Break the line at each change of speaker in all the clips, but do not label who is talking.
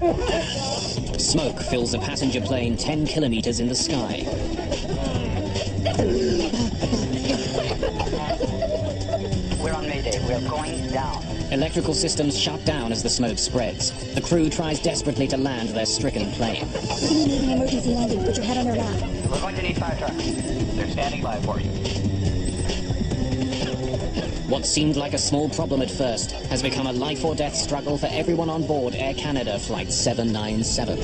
Smoke fills a passenger plane 10 kilometers in the sky.
We're on Mayday. We're going down.
Electrical systems shut down as the smoke spreads. The crew tries desperately to land their stricken plane.
We're going to need an emergency landing. Put your head on their lap.
We're going to need fire trucks. They're standing by for you.
What seemed like a small problem at first has become a life-or-death struggle for everyone on board Air Canada Flight 797.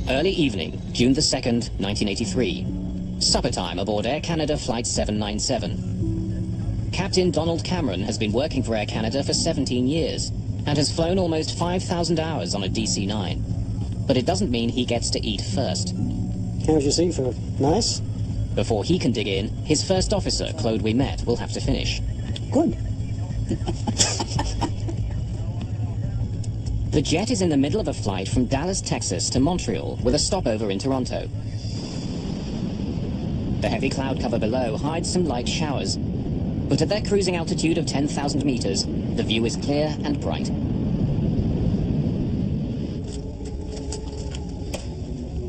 Early evening, June the 2nd, 1983. Supper time aboard Air Canada Flight 797. Captain Donald Cameron has been working for Air Canada for 17 years and has flown almost 5,000 hours on a DC-9. But it doesn't mean he gets to eat first.
How's your seafood? Nice?
Before he can dig in, his first officer, Claude Ouimet, will have to finish.
Good.
The jet is in the middle of a flight from Dallas, Texas to Montreal with a stopover in Toronto. The heavy cloud cover below hides some light showers, but at their cruising altitude of 10,000 meters, the view is clear and bright.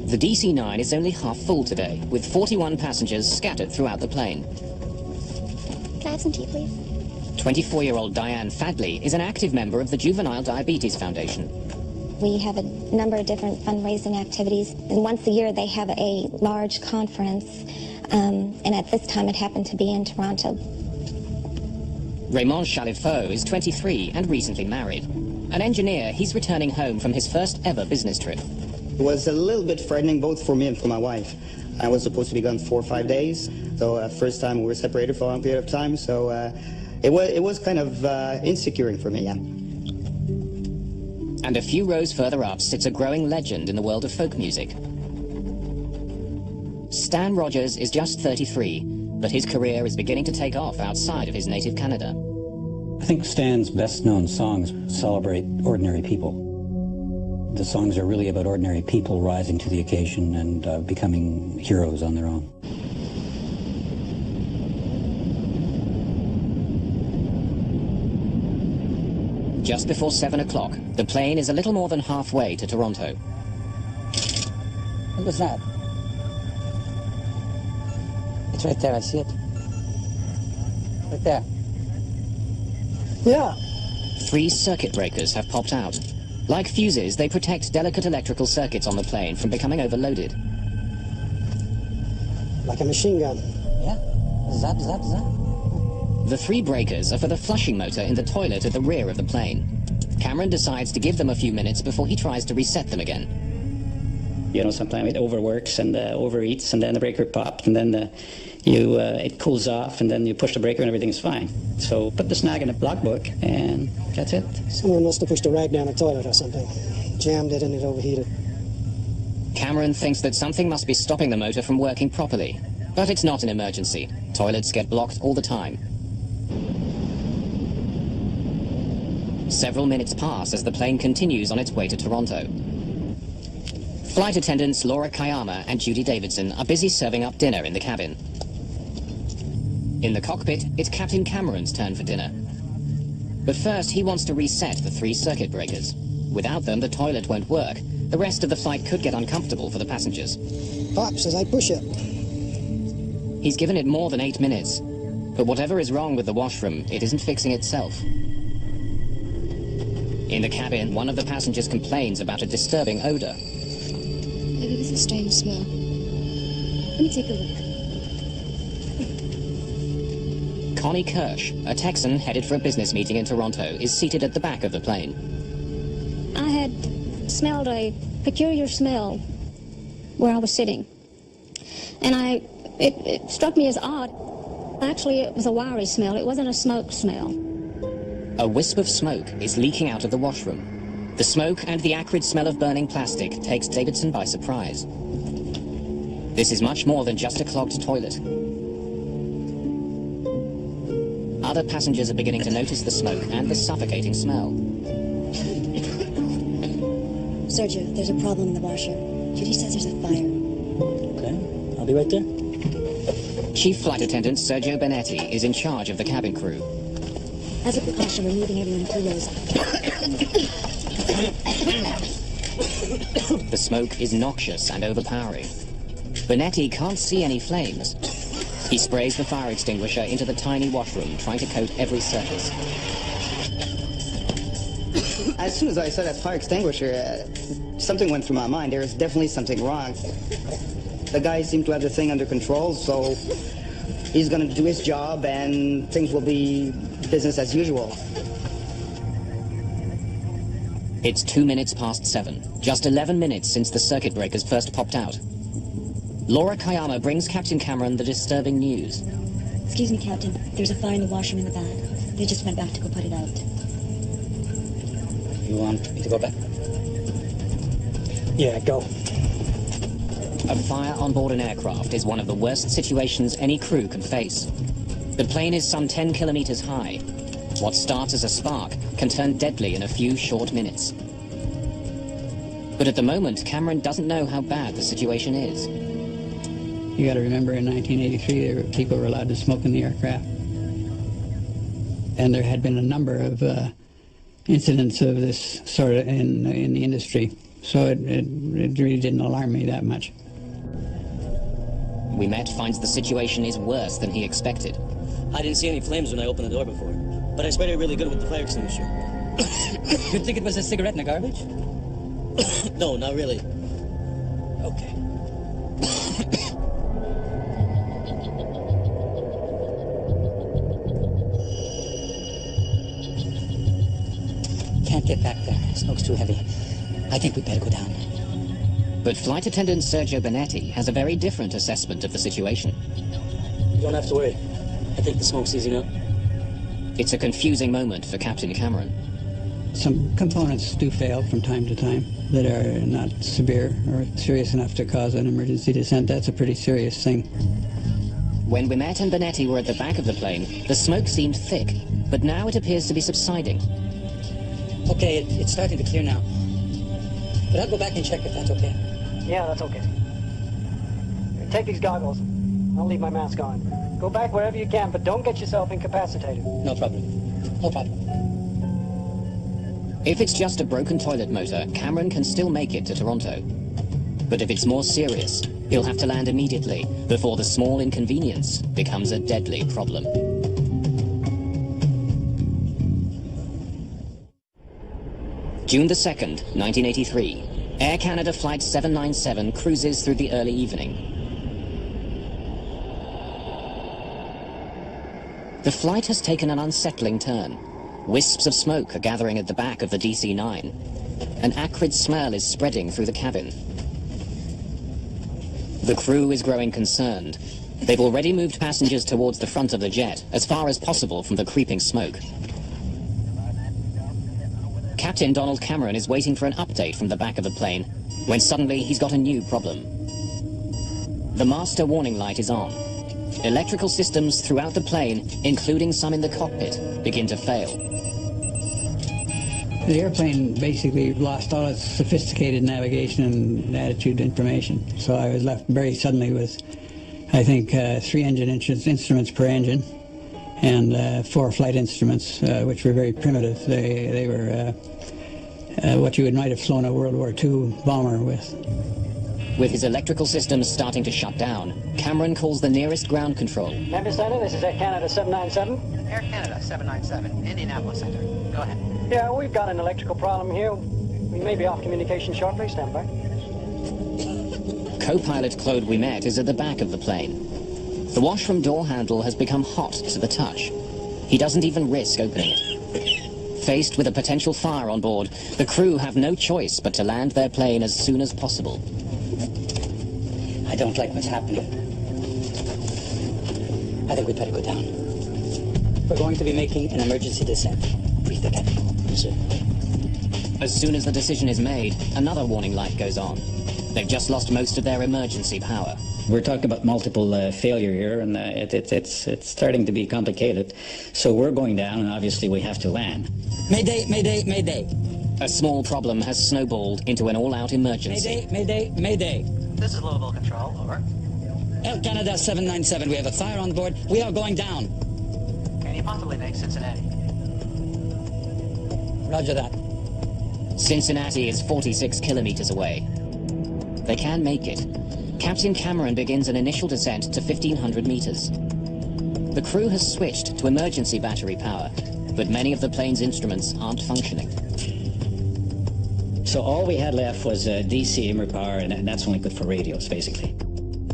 The DC-9 is only half full today, with 41 passengers scattered throughout the plane.
Can I have some tea, please?
24-year-old Diane Fadley is an active member of the Juvenile Diabetes Foundation.
We have a number of different fundraising activities, and once a year they have a large conference, and at this time it happened to be in Toronto.
Raymond Chalifaux is 23 and recently married. An engineer, he's returning home from his first ever business trip.
It was a little bit frightening both for me and for my wife. I was supposed to be gone 4 or 5 days, so first time we were separated for a long period of time, so it was kind of insecure for me, yeah.
And a few rows further up sits a growing legend in the world of folk music. Stan Rogers is just 33, but his career is beginning to take off outside of his native Canada.
I think Stan's best-known songs celebrate ordinary people. The songs are really about ordinary people rising to the occasion and becoming heroes on their own.
Just before 7 o'clock, the plane is a little more than halfway to Toronto.
What was that? It's right there, I see it. Right there. Yeah.
3 circuit breakers have popped out. Like fuses, they protect delicate electrical circuits on the plane from becoming overloaded.
Like a machine gun. Yeah. Zap, zap, zap.
The 3 breakers are for the flushing motor in the toilet at the rear of the plane. Cameron decides to give them a few minutes before he tries to reset them again.
You know, sometimes it overworks and overeats, and then the breaker pops, and then it cools off, and then you push the breaker and everything's fine. So put the snag in a logbook, and that's it.
Someone must have pushed a rag down a toilet or something. Jammed it and it overheated.
Cameron thinks that something must be stopping the motor from working properly. But it's not an emergency. Toilets get blocked all the time. Several minutes pass as the plane continues on its way to Toronto. Flight attendants Laura Kayama and Judy Davidson are busy serving up dinner in the cabin. In the cockpit, it's Captain Cameron's turn for dinner. But first, he wants to reset the 3 circuit breakers. Without them, the toilet won't work. The rest of the flight could get uncomfortable for the passengers.
Pops as I push it.
He's given it more than 8 minutes. But whatever is wrong with the washroom, it isn't fixing itself. In the cabin, one of the passengers complains about a disturbing odor.
Maybe there's a strange smell. Let me take a look.
Connie Kirsch, a Texan headed for a business meeting in Toronto, is seated at the back of the plane.
I had smelled a peculiar smell where I was sitting. And it struck me as odd. Actually, it was a wiry smell. It wasn't a smoke smell.
A wisp of smoke is leaking out of the washroom. The smoke and the acrid smell of burning plastic takes Davidson by surprise. This is much more than just a clogged toilet. Other passengers are beginning to notice the smoke and the suffocating smell.
Sergio, there's a problem in the washer. Judy says there's a fire.
Okay, I'll be right there.
Chief Flight Attendant Sergio Benetti is in charge of the cabin crew.
As a precaution, we're moving everyone through those.
The smoke is noxious and overpowering. Benetti can't see any flames. He sprays the fire extinguisher into the tiny washroom, trying to coat every surface.
As soon as I saw that fire extinguisher, something went through my mind. There was definitely something wrong. The guy seemed to have the thing under control, so he's going to do his job and things will be business as usual.
It's 7:02, just 11 minutes since the circuit breakers first popped out. Laura Kayama brings Captain Cameron the disturbing news.
Excuse me, Captain. There's a fire in the washroom in the back. They just went back to go put it out.
You want me to go back?
Yeah, go.
A fire on board an aircraft is one of the worst situations any crew can face. The plane is some 10 kilometers high. What starts as a spark can turn deadly in a few short minutes. But at the moment, Cameron doesn't know how bad the situation is.
You got to remember, in 1983, people were allowed to smoke in the aircraft. And there had been a number of incidents of this sort of in the industry. So it really didn't alarm me that much.
Ouimet finds the situation is worse than he expected.
I didn't see any flames when I opened the door before, but I sprayed it really good with the fire extinguisher.
You think it was a cigarette in the garbage?
No, not really.
Okay. Can't get back there. Smoke's too heavy. I think we'd better go down.
But Flight Attendant Sergio Benetti has a very different assessment of the situation.
You don't have to worry. I think the smoke's easing up.
It's a confusing moment for Captain Cameron.
Some components do fail from time to time that are not severe or serious enough to cause an emergency descent. That's a pretty serious thing.
When Ouimet and Benetti were at the back of the plane, the smoke seemed thick, but now it appears to be subsiding.
Okay, it's starting to clear now. But I'll go back and check if that's okay.
Yeah, that's okay. Take these goggles. I'll leave my mask on. Go back wherever you can, but don't get yourself incapacitated.
No problem. No problem.
If it's just a broken toilet motor, Cameron can still make it to Toronto. But if it's more serious, he'll have to land immediately before the small inconvenience becomes a deadly problem. June the 2nd, 1983. Air Canada Flight 797 cruises through the early evening. The flight has taken an unsettling turn. Wisps of smoke are gathering at the back of the DC-9. An acrid smell is spreading through the cabin. The crew is growing concerned. They've already moved passengers towards the front of the jet, as far as possible from the creeping smoke. Captain Donald Cameron is waiting for an update from the back of the plane, when suddenly he's got a new problem. The master warning light is on. Electrical systems throughout the plane, including some in the cockpit, begin to fail.
The airplane basically lost all its sophisticated navigation and attitude information. So I was left very suddenly with, I think, 3 engine instruments per engine, and 4 flight instruments, which were very primitive. They were what you might have flown a World War II bomber with.
With his electrical systems starting to shut down, Cameron calls the nearest ground control.
Memphis Center, this is Air Canada 797.
Air Canada 797, Indianapolis Center. Go ahead.
Yeah, we've got an electrical problem here. We may be off communication shortly. Stand by.
Co-pilot Claude Ouimet is at the back of the plane. The washroom door handle has become hot to the touch. He doesn't even risk opening it. Faced with a potential fire on board, the crew have no choice but to land their plane as soon as possible.
I don't like what's happening. I think we'd better go down. We're going to be making an emergency descent. Brief the captain.
Yes, sir.
As soon as the decision is made, another warning light goes on. They've just lost most of their emergency power.
We're talking about multiple failure here, and it's starting to be complicated. So we're going down, and obviously we have to land.
Mayday, mayday, mayday.
A small problem has snowballed into an all-out emergency.
Mayday, mayday, mayday.
This is Louisville Control, over.
Air Canada 797, we have a fire on board. We are going down.
Can you possibly make Cincinnati?
Roger that.
Cincinnati is 46 kilometers away. They can make it. Captain Cameron begins an initial descent to 1,500 meters. The crew has switched to emergency battery power, but many of the plane's instruments aren't functioning.
So all we had left was DC immer power, and that's only good for radios, basically.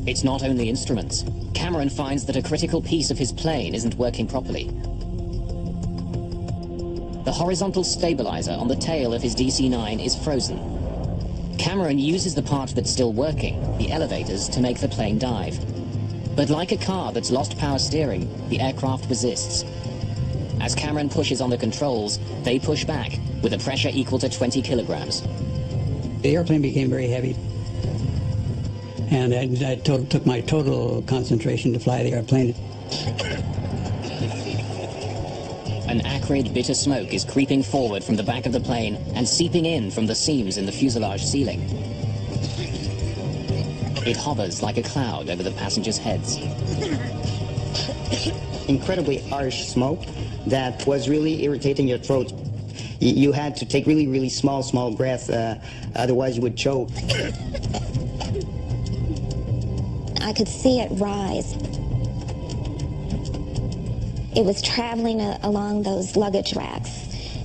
It's not only instruments. Cameron finds that a critical piece of his plane isn't working properly. The horizontal stabilizer on the tail of his DC-9 is frozen. Cameron uses the part that's still working, the elevators, to make the plane dive. But like a car that's lost power steering, the aircraft resists. As Cameron pushes on the controls, they push back, with a pressure equal to 20 kilograms.
The airplane became very heavy, and I took my total concentration to fly the airplane.
An acrid, bitter smoke is creeping forward from the back of the plane and seeping in from the seams in the fuselage ceiling. It hovers like a cloud over the passengers' heads.
Incredibly harsh smoke that was really irritating your throat. You had to take really, really small breaths, otherwise you would choke.
I could see it rise. It was traveling along those luggage racks,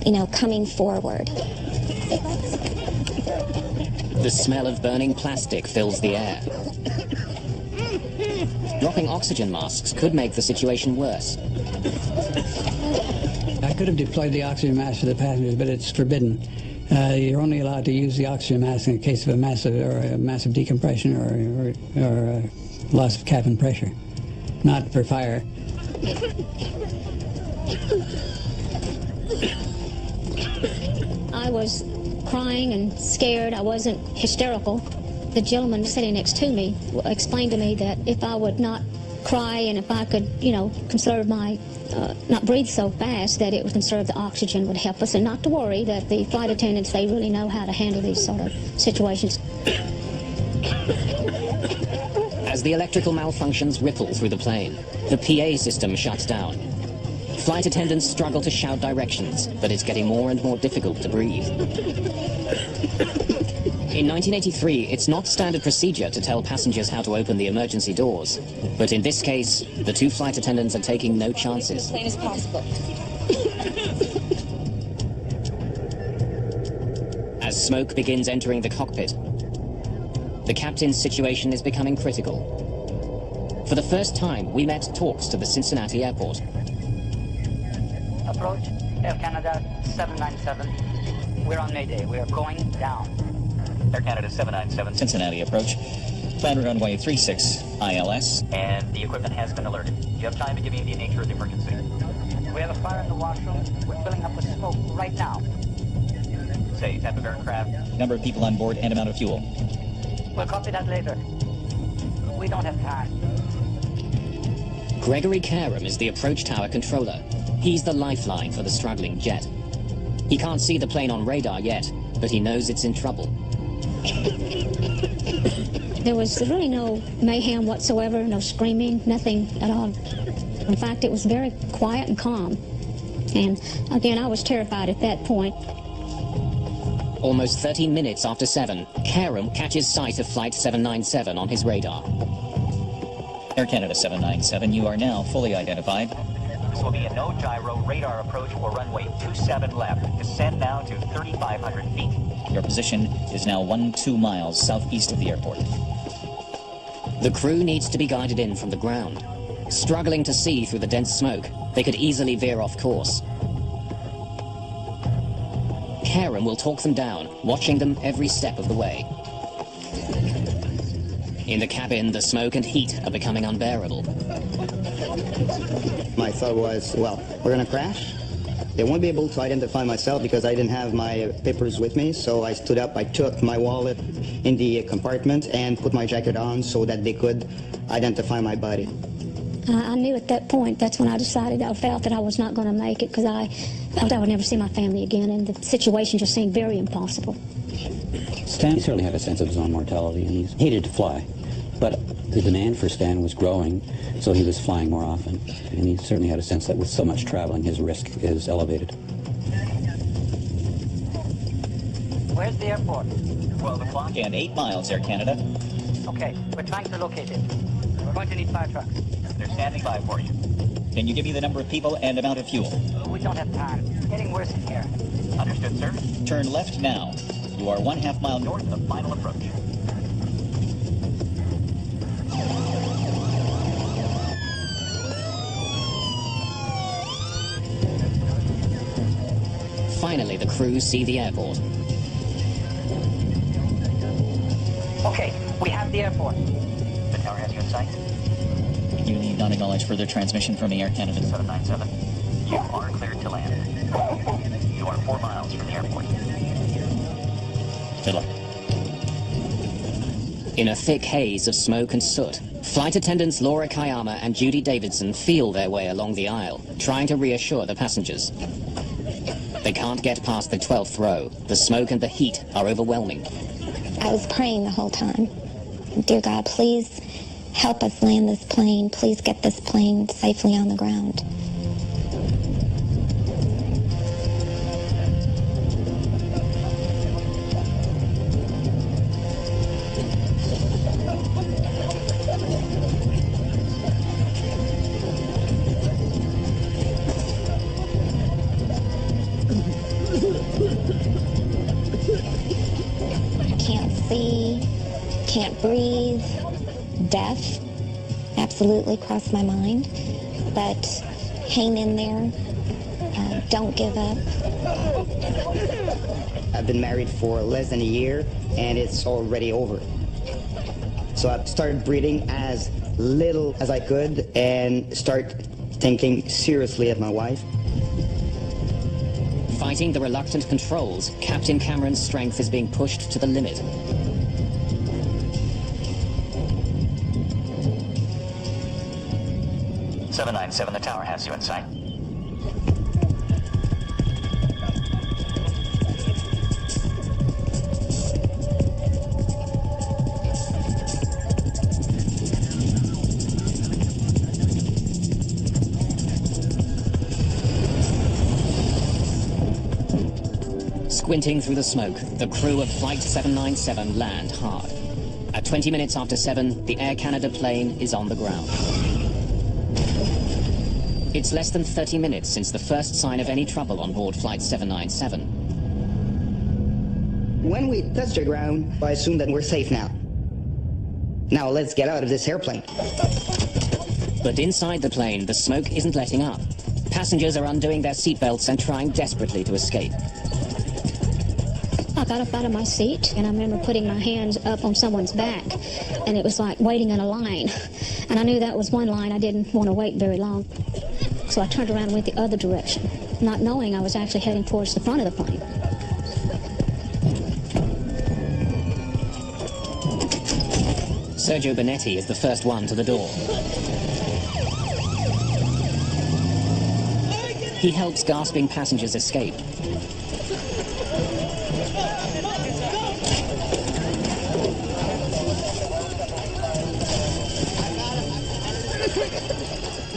you know, coming forward.
The smell of burning plastic fills the air. Dropping oxygen masks could make the situation worse.
I could have deployed the oxygen mask for the passengers, but it's forbidden. You're only allowed to use the oxygen mask in case of a massive decompression or loss of cabin pressure, not for fire.
I was crying and scared. I wasn't hysterical. The gentleman sitting next to me explained to me that if I would not cry and if I could, you know, conserve my, not breathe so fast, that it would conserve the oxygen, would help us, and not to worry, that the flight attendants, they really know how to handle these sort of situations.
As the electrical malfunctions ripple through the plane, the PA system shuts down. Flight attendants struggle to shout directions, but it's getting more and more difficult to breathe. In 1983, it's not standard procedure to tell passengers how to open the emergency doors. But in this case, the two flight attendants are taking no chances.
As plain as possible.
As smoke begins entering the cockpit, the captain's situation is becoming critical. For the first time, we met talks to the Cincinnati airport.
Approach, Air Canada 797. We're on Mayday. We are going down.
Air Canada 797, Cincinnati approach. Plan runway 36, ILS.
And the equipment has been alerted. Do you have time to give me the nature of the emergency? We have a fire in the washroom. We're filling up with smoke right now.
Say, type of aircraft, number of people on board, and amount of fuel.
We'll copy that later. We don't have time.
Gregory Karam is the approach tower controller. He's the lifeline for the struggling jet. He can't see the plane on radar yet, but he knows it's in trouble.
There was really no mayhem whatsoever, no screaming, nothing at all. In fact, it was very quiet and calm. And again, I was terrified at that point.
Almost 13 minutes after 7, Karam catches sight of Flight 797 on his radar.
Air Canada 797, you are now fully identified.
This will be a no gyro radar approach for runway 27 left. Descend now to 3,500 feet.
Your position is now 12 miles southeast of the airport.
The crew needs to be guided in from the ground. Struggling to see through the dense smoke, they could easily veer off course. Karam will talk them down, watching them every step of the way. In the cabin, the smoke and heat are becoming unbearable.
My thought was, well, we're going to crash. They won't be able to identify myself because I didn't have my papers with me, so I stood up, I took my wallet in the compartment and put my jacket on so that they could identify my body.
I knew at that point, that's when I decided, I felt that I was not going to make it because I felt I would never see my family again, and the situation just seemed very impossible.
Stan certainly had a sense of his own mortality, and he hated to fly. But the demand for Stan was growing, so he was flying more often. And he certainly had a sense that with so much traveling, his risk is elevated.
Where's the airport?
12 o'clock and 8 miles, Air Canada.
Okay, we're trying to locate it. We're going to need fire trucks.
They're standing by for you. Can you give me the number of people and amount of fuel?
We don't have time. It's getting worse in here.
Understood, sir. Turn left now. You are 1/2 mile north of final approach.
Finally, the crew see the airport.
Okay, we have the airport.
The tower has you in sight. You need not acknowledge further transmission from the Air Canada 797. You are cleared to land. You are 4 miles from the airport. Good luck.
In a thick haze of smoke and soot, flight attendants Laura Kayama and Judy Davidson feel their way along the aisle, trying to reassure the passengers. They can't get past the 12th row. The smoke and the heat are overwhelming.
I was praying the whole time. Dear God, please help us land this plane. Please get this plane safely on the ground. Can't breathe, death absolutely crossed my mind, but hang in there, don't give up.
I've been married for less than a year and it's already over. So I've started breathing as little as I could and start thinking seriously of my wife.
Fighting the reluctant controls, Captain Cameron's strength is being pushed to the limit.
The tower has you in sight.
Squinting through the smoke, the crew of Flight 797 land hard. At 20 minutes after 7, the Air Canada plane is on the ground. It's less than 30 minutes since the first sign of any trouble on board Flight 797.
When we touch the ground, I assume that we're safe now. Now let's get out of this airplane.
But inside the plane, the smoke isn't letting up. Passengers are undoing their seatbelts and trying desperately to escape.
I got up out of my seat, and I remember putting my hands up on someone's back, and it was like waiting in a line. And I knew that was one line I didn't want to wait very long. So I turned around and went the other direction, not knowing I was actually heading towards the front of the plane.
Sergio Bonetti is the first one to the door. He helps gasping passengers escape.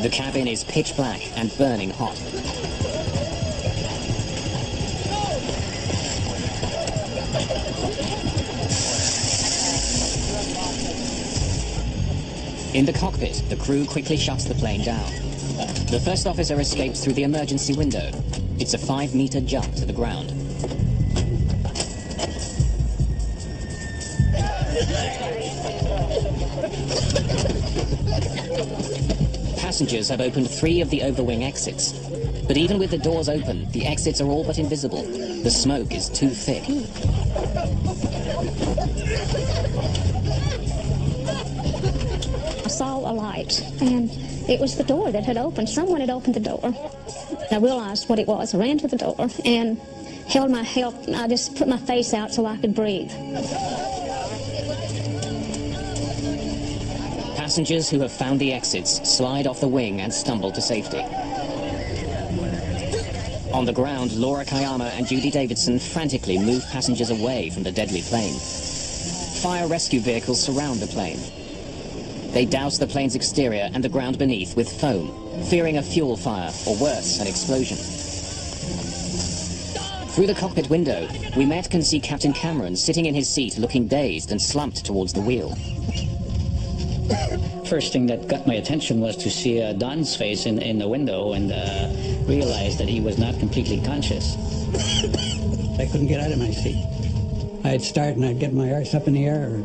The cabin is pitch black and burning hot. In the cockpit, the crew quickly shuts the plane down. The first officer escapes through the emergency window. It's a 5-meter jump to the ground. Passengers have opened 3 of the overwing exits. But even with the doors open, the exits are all but invisible. The smoke is too thick.
I saw a light, and it was the door that had opened. Someone had opened the door. I realized what it was. I ran to the door and held my help. I just put my face out so I could breathe.
Passengers who have found the exits slide off the wing and stumble to safety. On the ground, Laura Kayama and Judy Davidson frantically move passengers away from the deadly plane. Fire rescue vehicles surround the plane. They douse the plane's exterior and the ground beneath with foam, fearing a fuel fire or worse, an explosion. Through the cockpit window, we met can see Captain Cameron sitting in his seat looking dazed and slumped towards the wheel.
First thing that got my attention was to see Don's face in the window and realize that he was not completely conscious.
I couldn't get out of my seat. I'd start and I'd get my arse up in the air or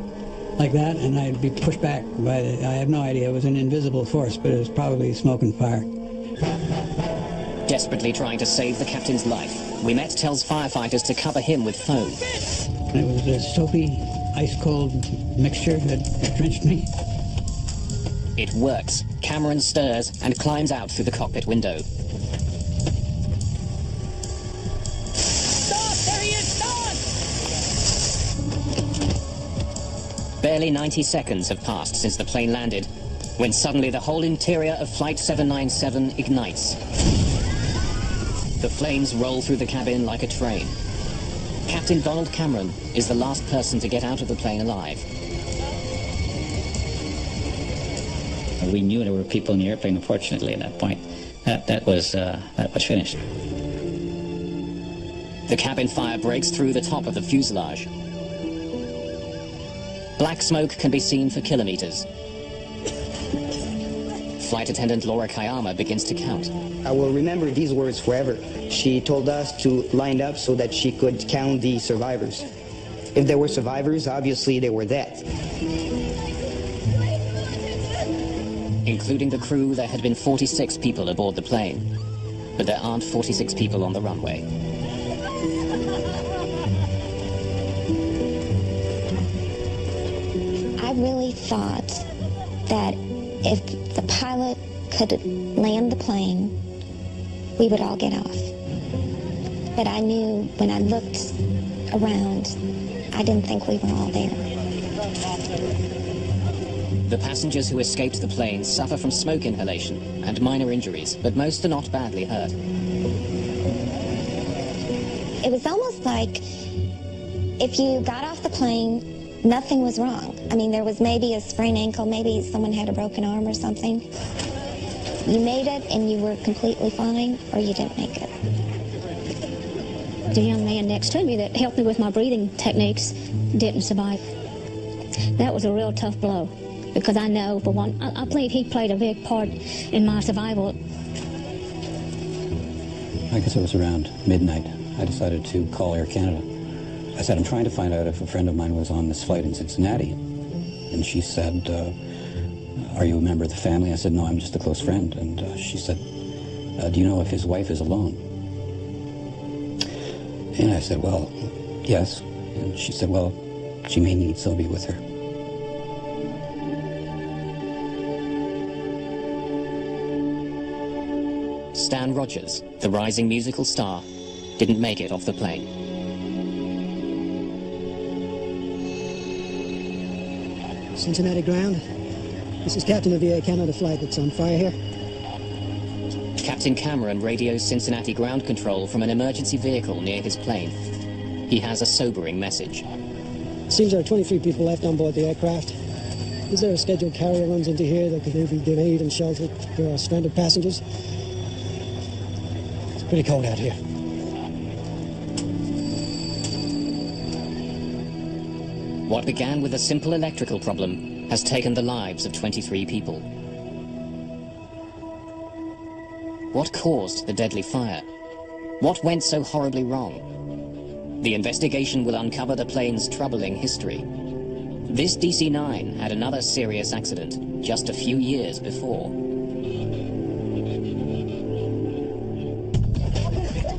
like that, and I'd be pushed back by the, I have no idea, it was an invisible force, but it was probably smoke and fire.
Desperately trying to save the captain's life, we met tells firefighters to cover him with foam.
And it was a soapy, ice-cold mixture that drenched me.
It works. Cameron stirs and climbs out through the cockpit window.
Stop! There he is! Stop!
Barely 90 seconds have passed since the plane landed, when suddenly the whole interior of Flight 797 ignites. The flames roll through the cabin like a train. Captain Donald Cameron is the last person to get out of the plane alive.
We knew there were people in the airplane, unfortunately, at that point. That was finished.
The cabin fire breaks through the top of the fuselage. Black smoke can be seen for kilometers. Flight attendant Laura Kayama begins to count.
I will remember these words forever. She told us to line up so that she could count the survivors. If there were survivors, obviously they were dead.
Including the crew, there had been 46 people aboard the plane. But there aren't 46 people on the runway.
I really thought that if the pilot could land the plane, we would all get off. But I knew when I looked around, I didn't think we were all there.
The passengers who escaped the plane suffer from smoke inhalation and minor injuries, but most are not badly hurt.
It was almost like if you got off the plane, nothing was wrong. I mean, there was maybe a sprained ankle, maybe someone had a broken arm or something. You made it and you were completely fine, or you didn't make it.
The young man next to me that helped me with my breathing techniques didn't survive. That was a real tough blow, because I know, for one, I believe he played a big part in my survival.
I guess it was around midnight. I decided to call Air Canada. I said, I'm trying to find out if a friend of mine was on this flight in Cincinnati. And she said, are you a member of the family? I said, no, I'm just a close friend. And she said, do you know if his wife is alone? And I said, well, yes. And she said, well, she may need somebody with her.
Stan Rogers, the rising musical star, didn't make it off the plane.
Cincinnati ground. This is Captain of the Air Canada flight that's on fire here.
Captain Cameron radios Cincinnati ground control from an emergency vehicle near his plane. He has a sobering message.
It seems there are 23 people left on board the aircraft. Is there a scheduled carrier runs into here that could maybe give aid and shelter for our stranded passengers? It's pretty cold out here.
What began with a simple electrical problem has taken the lives of 23 people. What caused the deadly fire? What went so horribly wrong? The investigation will uncover the plane's troubling history. This DC-9 had another serious accident just a few years before.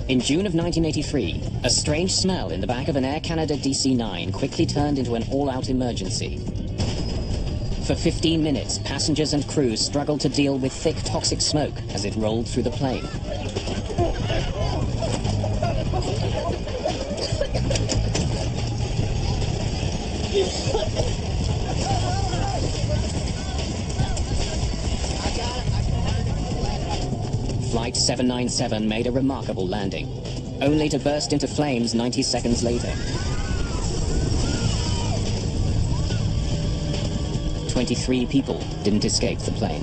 In June of 1983, a strange smell in the back of an Air Canada DC-9 quickly turned into an all-out emergency. For 15 minutes, passengers and crew struggled to deal with thick toxic smoke as it rolled through the plane. Flight 797 made a remarkable landing, only to burst into flames 90 seconds later. 23 people didn't escape the plane.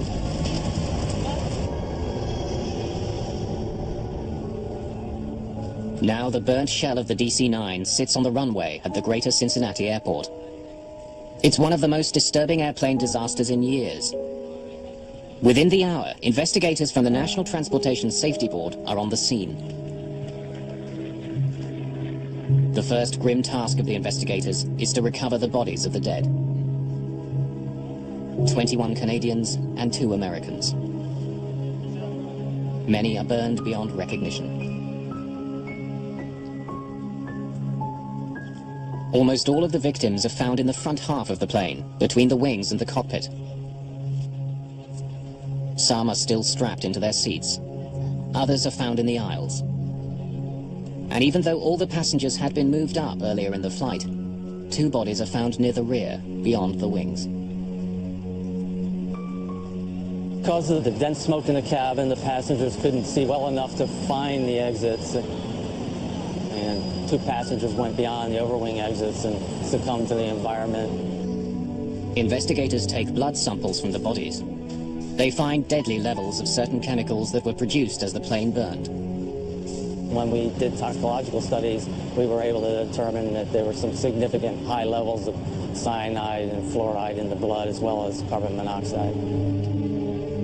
Now the burnt shell of the DC-9 sits on the runway at the Greater Cincinnati Airport. It's one of the most disturbing airplane disasters in years. Within the hour, investigators from the National Transportation Safety Board are on the scene. The first grim task of the investigators is to recover the bodies of the dead. 21 Canadians and 2 Americans. Many are burned beyond recognition. Almost all of the victims are found in the front half of the plane, between the wings and the cockpit. Some are still strapped into their seats. Others are found in the aisles. And even though all the passengers had been moved up earlier in the flight, 2 bodies are found near the rear, beyond the wings.
Because of the dense smoke in the cabin, the passengers couldn't see well enough to find the exits. And 2 passengers went beyond the overwing exits and succumbed to the environment.
Investigators take blood samples from the bodies. They find deadly levels of certain chemicals that were produced as the plane burned.
When we did toxicological studies, we were able to determine that there were some significant high levels of cyanide and fluoride in the blood, as well as carbon monoxide.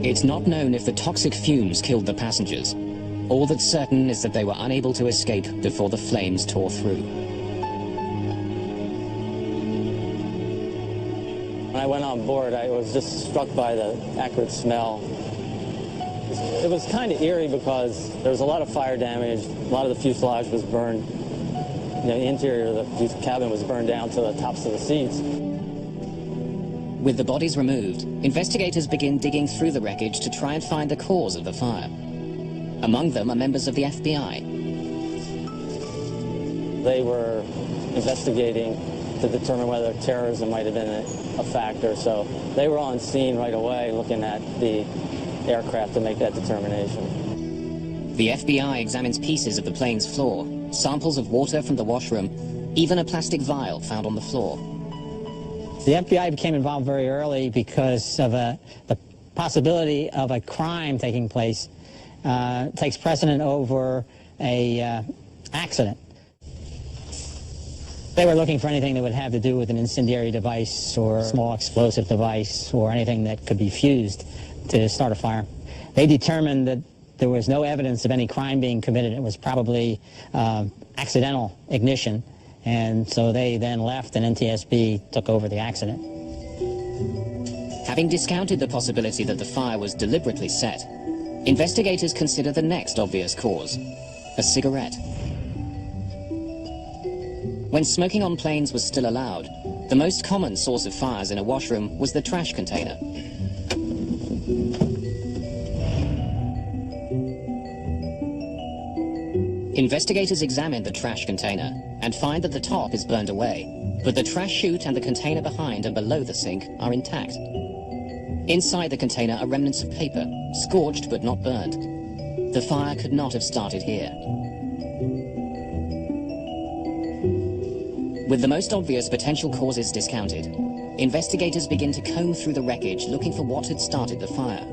It's not known if the toxic fumes killed the passengers. All that's certain is that they were unable to escape before the flames tore through.
When I went on board, I was just struck by the acrid smell. It was kind of eerie because there was a lot of fire damage. A lot of the fuselage was burned. The interior of the cabin was burned down to the tops of the seats.
With the bodies removed, investigators begin digging through the wreckage to try and find the cause of the fire. Among them are members of the FBI.
They were investigating to determine whether terrorism might have been a factor, so they were on scene right away looking at the aircraft to make that determination.
The FBI examines pieces of the plane's floor, samples of water from the washroom, even a plastic vial found on the floor.
The FBI became involved very early because of the possibility of a crime taking place takes precedent over a accident. They were looking for anything that would have to do with an incendiary device or a small explosive device or anything that could be fused to start a fire. They determined that there was no evidence of any crime being committed. It was probably accidental ignition, and so they then left and NTSB took over the accident.
Having discounted the possibility that the fire was deliberately set, investigators consider the next obvious cause, a cigarette. When smoking on planes was still allowed, the most common source of fires in a washroom was the trash container. Investigators examine the trash container and find that the top is burned away, but the trash chute and the container behind and below the sink are intact. Inside the container are remnants of paper, scorched but not burned. The fire could not have started here. With the most obvious potential causes discounted, investigators begin to comb through the wreckage looking for what had started the fire.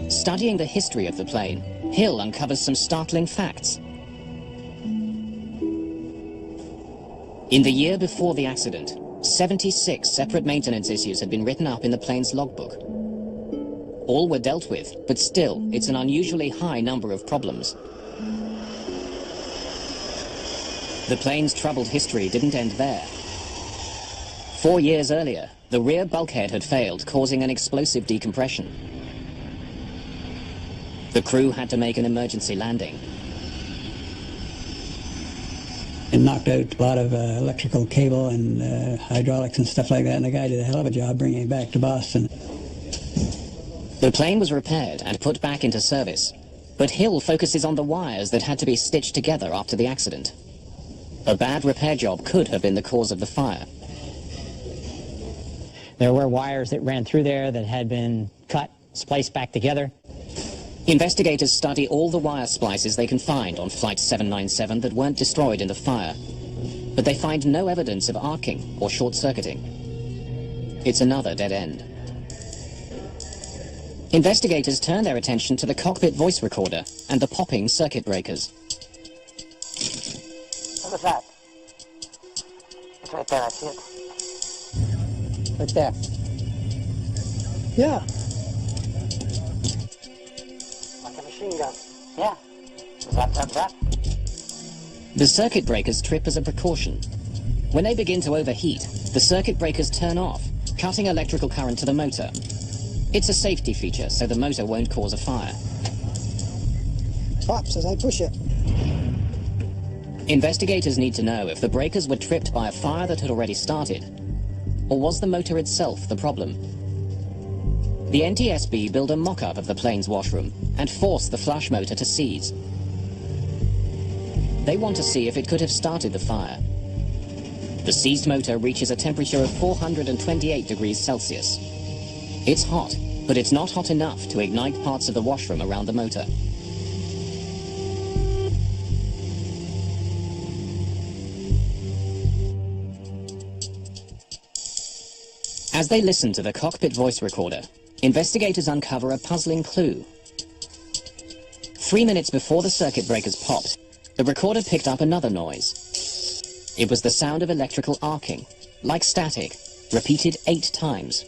Studying the history of the plane, Hill uncovers some startling facts. In the year before the accident, 76 separate maintenance issues had been written up in the plane's logbook. All were dealt with, but still, it's an unusually high number of problems. The plane's troubled history didn't end there. 4 years earlier, the rear bulkhead had failed, causing an explosive decompression. The crew had to make an emergency landing.
and knocked out a lot of electrical cable and hydraulics and stuff like that, and the guy did a hell of a job bringing it back to Boston.
The plane was repaired and put back into service, but Hill focuses on the wires that had to be stitched together after the accident. A bad repair job could have been the cause of the fire.
There were wires that ran through there that had been cut, spliced back together.
Investigators study all the wire splices they can find on Flight 797 that weren't destroyed in the fire, but they find no evidence of arcing or short-circuiting. It's another dead end. Investigators turn their attention to the cockpit voice recorder and the popping circuit breakers.
What was that? It's right there, I see it.
Right there.
Yeah.
Like a machine gun. Yeah. Zap, zap, zap.
The circuit breakers trip as a precaution. When they begin to overheat, the circuit breakers turn off, cutting electrical current to the motor. It's a safety feature, so the motor won't cause a fire.
Pops as I push it.
Investigators need to know if the breakers were tripped by a fire that had already started, or was the motor itself the problem? The NTSB built a mock-up of the plane's washroom and forced the flush motor to seize. They want to see if it could have started the fire. The seized motor reaches a temperature of 428 degrees Celsius. It's hot, but it's not hot enough to ignite parts of the washroom around the motor. As they listen to the cockpit voice recorder, investigators uncover a puzzling clue. 3 minutes before the circuit breakers popped, the recorder picked up another noise. It was the sound of electrical arcing, like static, repeated 8 times.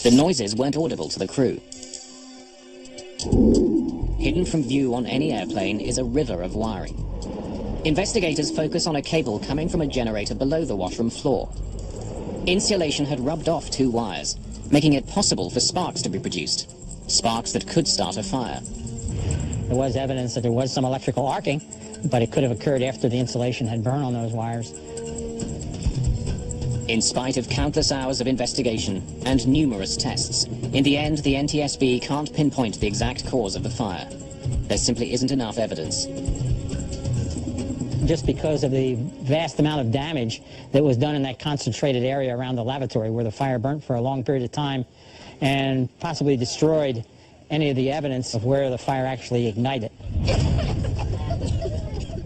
The noises weren't audible to the crew. Hidden from view on any airplane is a river of wiring. Investigators focus on a cable coming from a generator below the washroom floor. Insulation had rubbed off 2 wires, making it possible for sparks to be produced. Sparks that could start a fire.
There was evidence that there was some electrical arcing, but it could have occurred after the insulation had burned on those wires.
In spite of countless hours of investigation and numerous tests, in the end the NTSB can't pinpoint the exact cause of the fire. There simply isn't enough evidence.
Just because of the vast amount of damage that was done in that concentrated area around the lavatory where the fire burnt for a long period of time and possibly destroyed any of the evidence of where the fire actually ignited.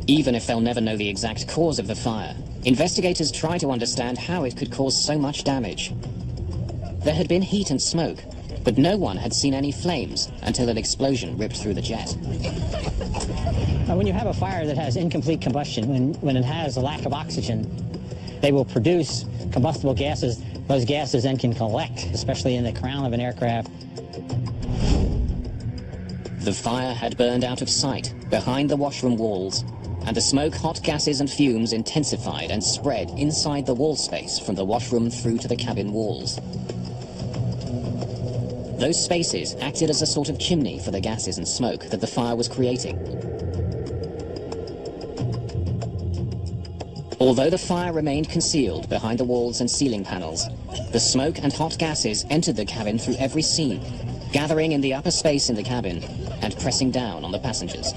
Even if they'll never know the exact cause of the fire, investigators try to understand how it could cause so much damage. There had been heat and smoke, but no one had seen any flames until an explosion ripped through the jet.
When you have a fire that has incomplete combustion, when it has a lack of oxygen, they will produce combustible gases. Those gases then can collect, especially in the crown of an aircraft.
The fire had burned out of sight behind the washroom walls, and the smoke, hot gases and fumes intensified and spread inside the wall space from the washroom through to the cabin walls. Those spaces acted as a sort of chimney for the gases and smoke that the fire was creating. Although the fire remained concealed behind the walls and ceiling panels, the smoke and hot gases entered the cabin through every seam, gathering in the upper space in the cabin and pressing down on the passengers.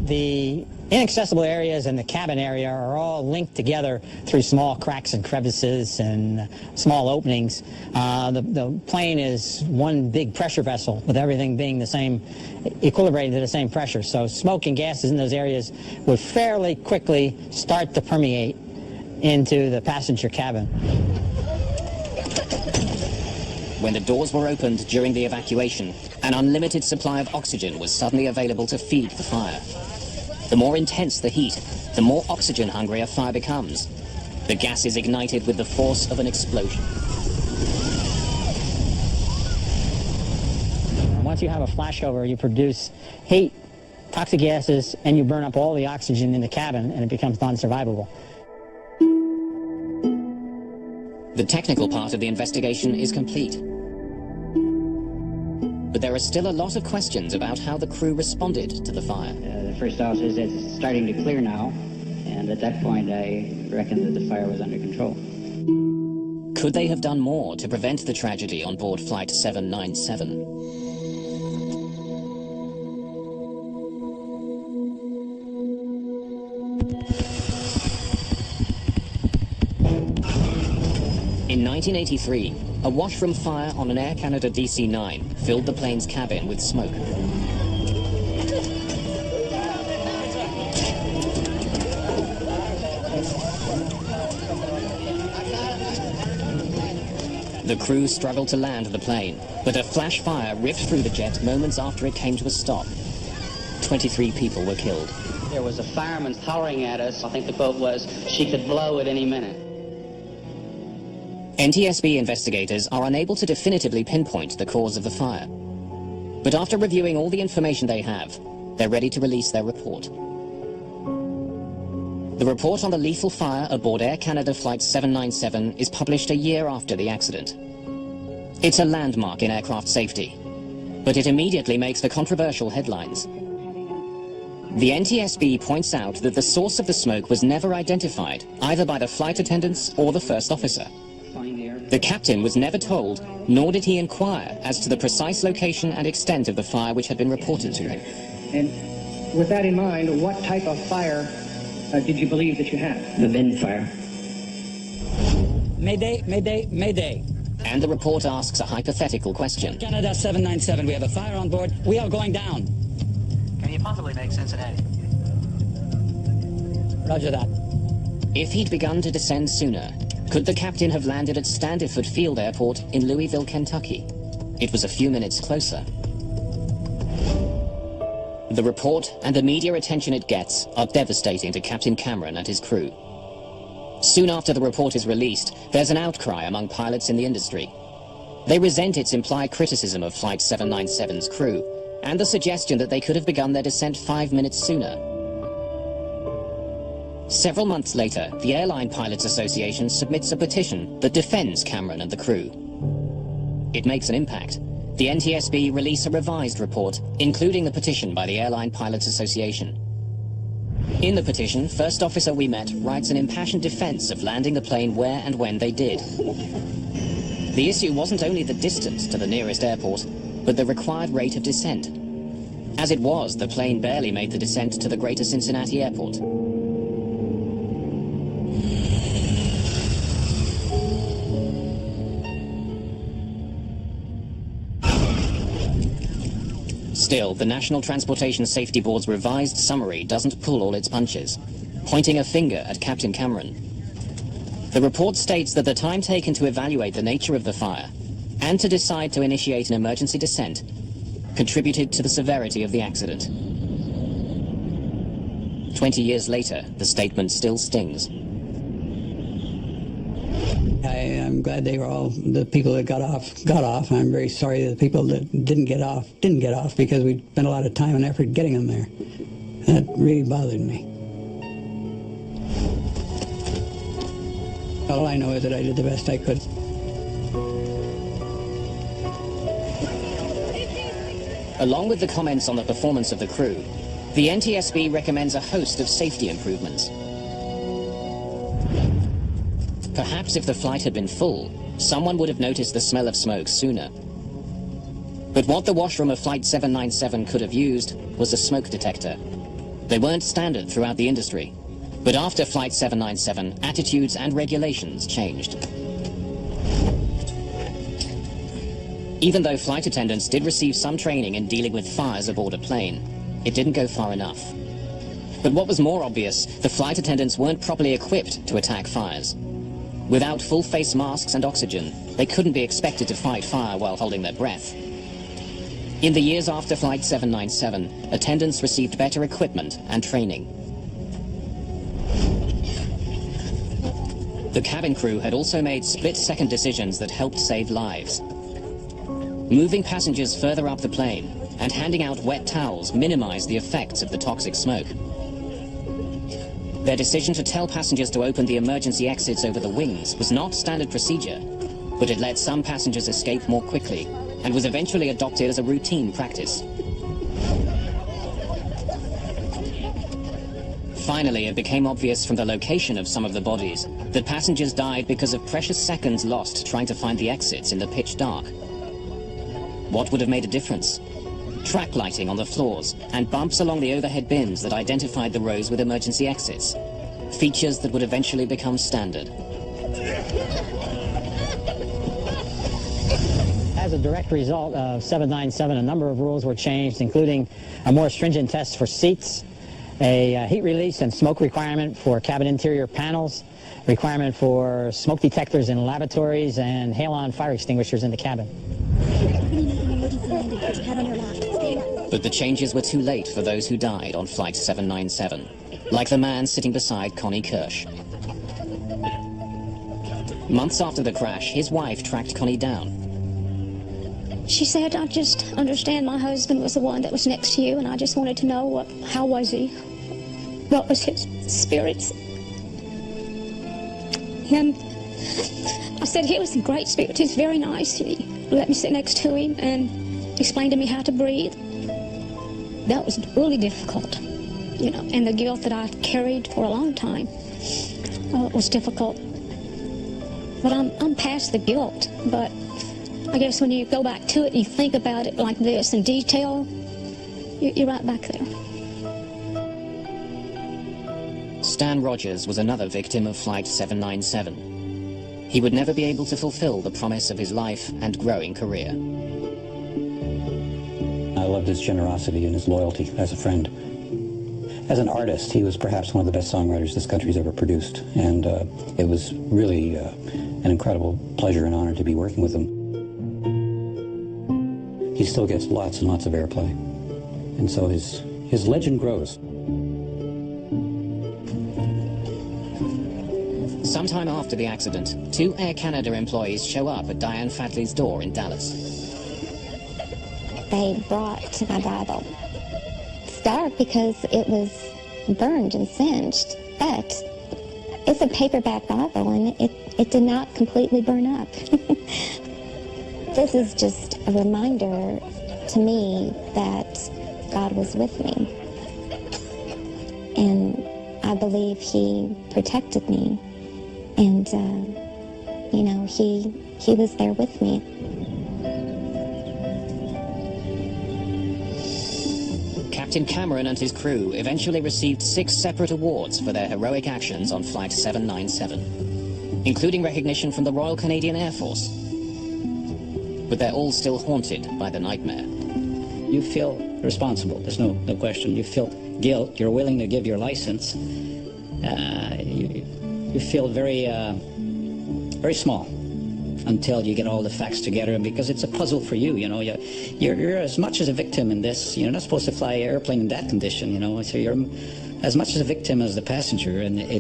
The inaccessible areas and the cabin area are all linked together through small cracks and crevices and small openings. The plane is one big pressure vessel with everything being the same, equilibrated to the same pressure. So smoke and gases in those areas would fairly quickly start to permeate into the passenger cabin.
When the doors were opened during the evacuation, an unlimited supply of oxygen was suddenly available to feed the fire. The more intense the heat, the more oxygen-hungry a fire becomes. The gas is ignited with the force of an explosion.
Once you have a flashover, you produce heat, toxic gases, and you burn up all the oxygen in the cabin, and it becomes non-survivable.
The technical part of the investigation is complete. But there are still a lot of questions about how the crew responded to the fire.
The first officer says it's starting to clear now. And at that point, I reckoned that the fire was under control.
Could they have done more to prevent the tragedy on board Flight 797? In 1983, a washroom fire on an Air Canada DC-9 filled the plane's cabin with smoke. The crew struggled to land the plane, but a flash fire ripped through the jet moments after it came to a stop. 23 people were killed.
There was a fireman hollering at us. I think the quote was, "She could blow at any minute."
NTSB investigators are unable to definitively pinpoint the cause of the fire. But after reviewing all the information they have, they're ready to release their report. The report on the lethal fire aboard Air Canada Flight 797 is published a year after the accident. It's a landmark in aircraft safety, but it immediately makes for controversial headlines. The NTSB points out that the source of the smoke was never identified, either by the flight attendants or the first officer. The captain was never told, nor did he inquire as to the precise location and extent of the fire which had been reported to him.
And with that in mind, what type of fire did you believe that you had?
The bin fire.
Mayday, Mayday, Mayday.
And the report asks a hypothetical question.
Canada 797, we have a fire on board. We are going down.
Can you possibly make Cincinnati?
Roger that.
If he'd begun to descend sooner, could the captain have landed at Standiford Field Airport in Louisville, Kentucky? It was a few minutes closer. The report and the media attention it gets are devastating to Captain Cameron and his crew. Soon after the report is released, there's an outcry among pilots in the industry. They resent its implied criticism of Flight 797's crew and the suggestion that they could have begun their descent 5 minutes sooner. Several months later, the Airline Pilots Association submits a petition that defends Cameron and the crew. It makes an impact. The NTSB release a revised report, including the petition by the Airline Pilots Association. In the petition, First Officer We Met writes an impassioned defense of landing the plane where and when they did. The issue wasn't only the distance to the nearest airport, but the required rate of descent. As it was, the plane barely made the descent to the Greater Cincinnati Airport. Still, the National Transportation Safety Board's revised summary doesn't pull all its punches, pointing a finger at Captain Cameron. The report states that the time taken to evaluate the nature of the fire and to decide to initiate an emergency descent contributed to the severity of the accident. 20 years later, the statement still stings.
I'm glad they were all, the people that got off. I'm very sorry that the people that didn't get off, because we spent a lot of time and effort getting them there. That really bothered me. All I know is that I did the best I could.
Along with the comments on the performance of the crew, the NTSB recommends a host of safety improvements. Perhaps if the flight had been full, someone would have noticed the smell of smoke sooner. But what the washroom of Flight 797 could have used was a smoke detector. They weren't standard throughout the industry, but after Flight 797, attitudes and regulations changed. Even though flight attendants did receive some training in dealing with fires aboard a plane, it didn't go far enough. But what was more obvious, the flight attendants weren't properly equipped to attack fires. Without full face masks and oxygen, they couldn't be expected to fight fire while holding their breath. In the years after Flight 797, attendants received better equipment and training. The cabin crew had also made split-second decisions that helped save lives. Moving passengers further up the plane and handing out wet towels minimized the effects of the toxic smoke. Their decision to tell passengers to open the emergency exits over the wings was not standard procedure, but it let some passengers escape more quickly and was eventually adopted as a routine practice. Finally, it became obvious from the location of some of the bodies that passengers died because of precious seconds lost trying to find the exits in the pitch dark. What would have made a difference? Track lighting on the floors and bumps along the overhead bins that identified the rows with emergency exits. Features that would eventually become standard.
As a direct result of 797, a number of rules were changed, including a more stringent test for seats, a heat release and smoke requirement for cabin interior panels, requirement for smoke detectors in lavatories, and halon fire extinguishers in the cabin.
But the changes were too late for those who died on Flight 797, like the man sitting beside Connie Kirsch. Months after the crash, his wife tracked Connie down.
She said, I just understand my husband was the one that was next to you, and I just wanted to know how was he? What was his spirits? And I said, he was in great spirits. He's very nice. He let me sit next to him and explained to me how to breathe. That was really difficult, you know, and the guilt that I carried for a long time was difficult. But I'm past the guilt, but I guess when you go back to it and you think about it like this in detail, you're right back there.
Stan Rogers was another victim of Flight 797. He would never be able to fulfill the promise of his life and growing career.
I loved his generosity and his loyalty as a friend. As an artist, he was perhaps one of the best songwriters this country's ever produced, and it was really an incredible pleasure and honor to be working with him. He still gets lots and lots of airplay, and so his legend grows.
Sometime after the accident, 2 Air Canada employees show up at Diane Fadley's door in Dallas.
They brought my Bible. It's dark because it was burned and singed, but it's a paperback Bible, and it did not completely burn up. This is just a reminder to me that God was with me, and I believe He protected me, and you know, He was there with me.
Captain Cameron and his crew eventually received 6 separate awards for their heroic actions on Flight 797, including recognition from the Royal Canadian Air Force. But they're all still haunted by the nightmare.
You feel responsible, there's no question. You feel guilt, you're willing to give your license. You feel very, very small until you get all the facts together, and because it's a puzzle for you, you know, you're as much as a victim in this. You're not supposed to fly an airplane in that condition, you know, so you're as much as a victim as the passenger, and I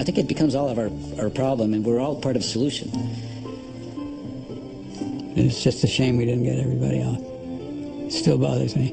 think it becomes all of our problem, and we're all part of the solution.
It's just a shame we didn't get everybody out. It still bothers me.